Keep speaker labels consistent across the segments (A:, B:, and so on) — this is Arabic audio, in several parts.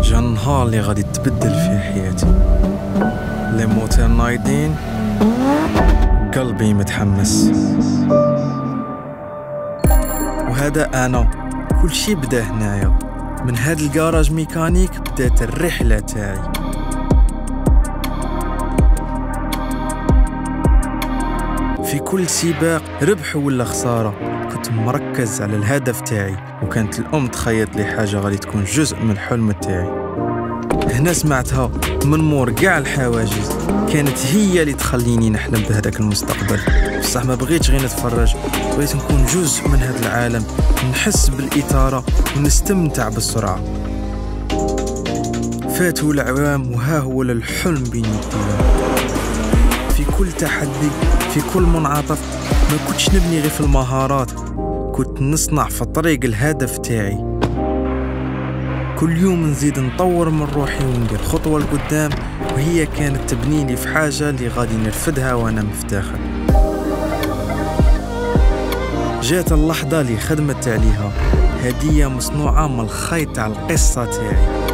A: جا النهار اللي غادي تبدل فيه حياتي. لي موتور نايضين، قلبي متحمس. وهذا انا، كل شي بدا هنايا. من هاد الكراج ميكانيك بدات الرحله تاعي. في كل سباق ربح ولا خساره كنت مركز على الهدف تاعي، وكانت الام تخيط لي حاجه غادي تكون جزء من الحلم تاعي. هنا سمعتها من مور كاع الحواجز، كانت هي اللي تخليني نحلم بهذاك المستقبل. بصح ما بغيتش غير نتفرج، بغيت نكون جزء من هذا العالم، نحس بالاثاره ونستمتع بالسرعه. فاتوا الأعوام وها هو الحلم بين يدينا. في كل تحدي، في كل منعطف، ما كنتش نبني غير في المهارات، كنت نصنع في طريق الهدف تاعي. كل يوم نزيد نطور من روحي وندير خطوة لقدام، وهي كانت تبنيني في حاجة اللي غادي نرفدها وانا مفتخر. جات اللحظة اللي خدمت عليها، هدية مصنوعة من الخيط على القصة تاعي.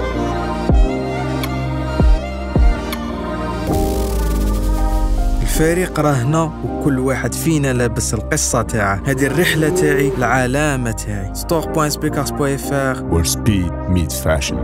A: الفريق راه هنا، وكل واحد فينا لابس القصة تاعه. هذه الرحلة تاعي، العلامة تاعي. store.speakers.fr
B: where speed meets fashion.